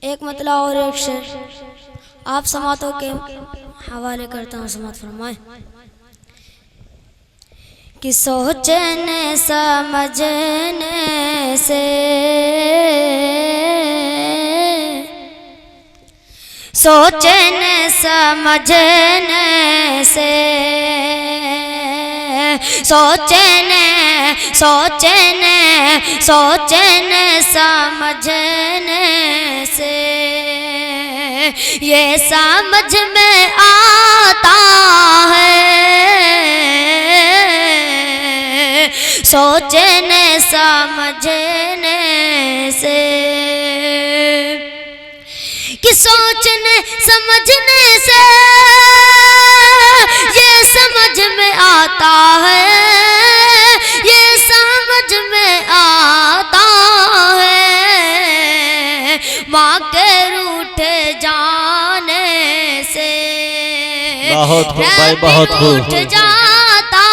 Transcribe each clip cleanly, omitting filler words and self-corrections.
ایک مطلع اور ایک شعر آپ سماعتوں کے حوالے کرتا ہوں، سماعت فرمائیں کہ سوچنے سمجھنے سے سوچنے سمجھنے سے سوچنے سمجھنے سے یہ سمجھ میں آتا ہے، سوچنے سمجھنے سے کہ سوچنے سمجھنے سے یہ سمجھ میں آتا ہے، یہ سمجھ میں آتا ہے ماں کے روٹھے جانے سے بہت خوب بھائی، بہت خوب روٹھ جاتا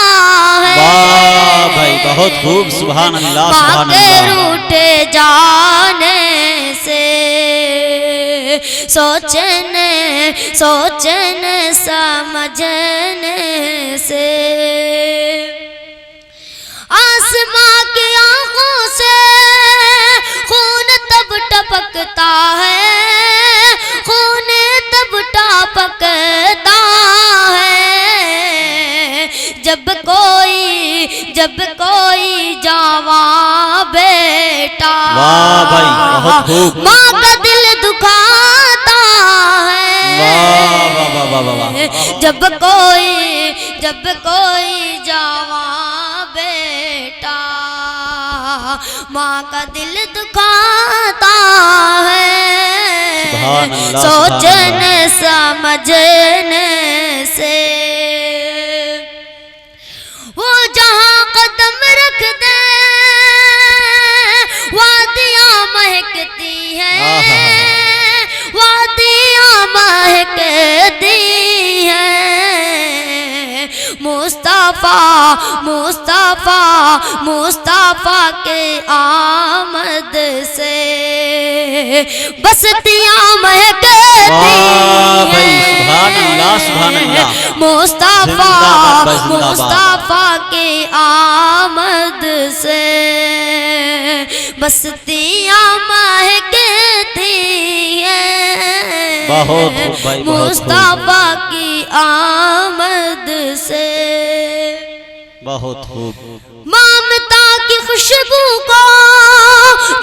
ہے، واہ بھائی بہت خوب، سبحان اللہ ماں سبحان کے اللہ۔ روٹھے جانے سے سوچنے سمجھنے سے آسماں کی آنکھوں سے خون تب ٹپکتا ہے، خون تب ٹپکتا ہے جب کوئی جوان بیٹا واہ بھائی بہت خوب، ماں کا دل دکھاتا ہے، واہ واہ واہ واہ واہ۔ جب کوئی جوان بیٹا ماں کا دل دکھاتا ہے، سبحان اللہ، سوچنے سمجھنے سے وہ جہاں قدم رکھ دے وادیاں مہکتی ہیں، وادیاں مہکتی ہیں مصطفیٰ کے آمد سے بستیاں مہکتی ہیں، مصطفیٰ کے آمد سے بستیاں مہکتی ہیں، مصطفیٰ کی آمد سے بہت خوب، مامتا کی خوشبو کو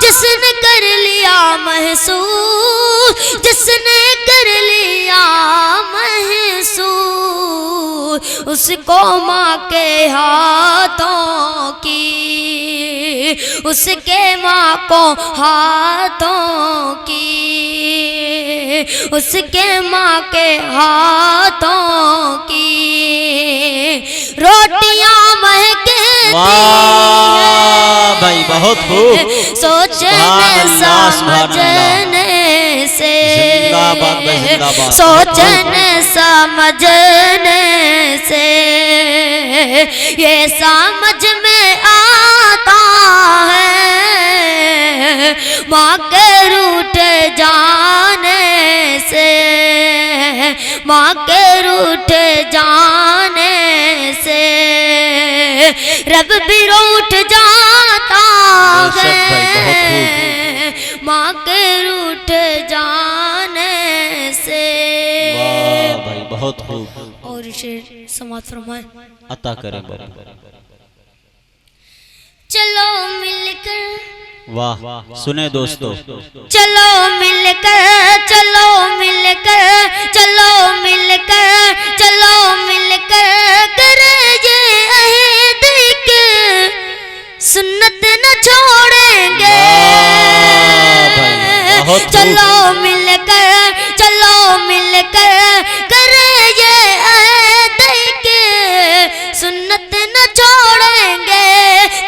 جس نے کر لیا محسوس، جس نے کر لیا محسوس، اس کو ماں کے ہاتھوں کی، اس کے ماں کو ہاتھوں کی، اس کے ماں کے ہاتھوں کی روٹیاں مہکتی واہ بھائی بہت خوب، سوچنے سمجھنے سے زندہ باد بھائی، زندہ باد، سوچنے سمجھنے سے یہ سمجھ میں آتا ہے ماں کے روٹھے جانے سے، ماں کے روٹھے جانے سے رب بھی روٹھ جاتا ہے ماں کے روٹھ جانے سے۔ واہ بھائی بہت خوب، اور شعر سماعت فرمائیں عطا کریں بھائی، چلو مل کر، واہ سنیں دوستو، چلو مل کر، چلو مل کر، چلو مل کر، چلو مل کر کرے یہ عہد کہ سنت نہ چھوڑیں گے، چلو مل کر، چلو مل کر کرے یہ عہد کہ سنت نہ چھوڑیں گے،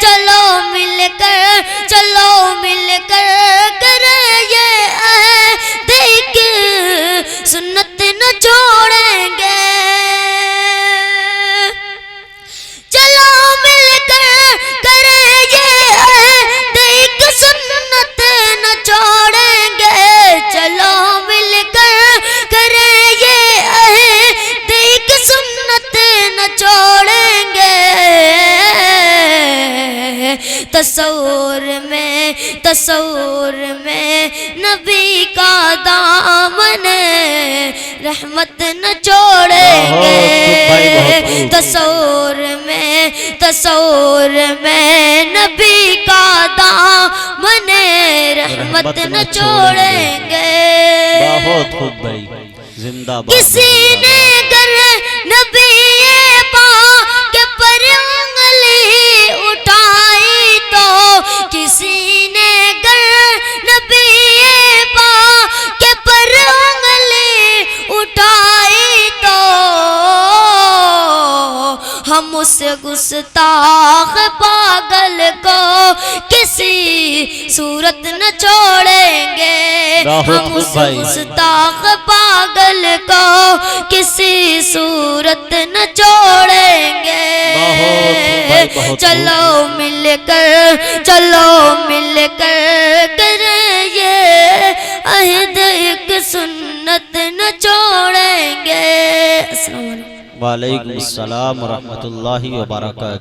چلو مل کر، چلو مل کر کرے یہ عہد کہ سنت نہ چھوڑیں گے، چلو مل کر کرے یہ عہد کہ سنت نہ چھوڑیں گے، چلو تصور میں نبی کا دامن رحمت نہ چھوڑیں گے، تصور میں نبی کا دامن رحمت نہ چھوڑیں گے۔ بہت خوب بھائی، زندہ باد۔ کسی نے گر نبی پاک پر انگلی اٹھائی تو، کسی نے گر نبی پاک پر انگلی اٹھائی تو، ہم اس گستاخ پاگل کو کسی صورت نہ چھوڑیں گے، ہم اس گستاخ پاگل کو کسی صورت نہ چھوڑیں گے۔ چلو مل کر کریں یہ عہد، ایک سنت نہ چھوڑیں گے۔ السلام علیکم۔ وعلیکم السلام ورحمۃ اللہ وبرکاتہ۔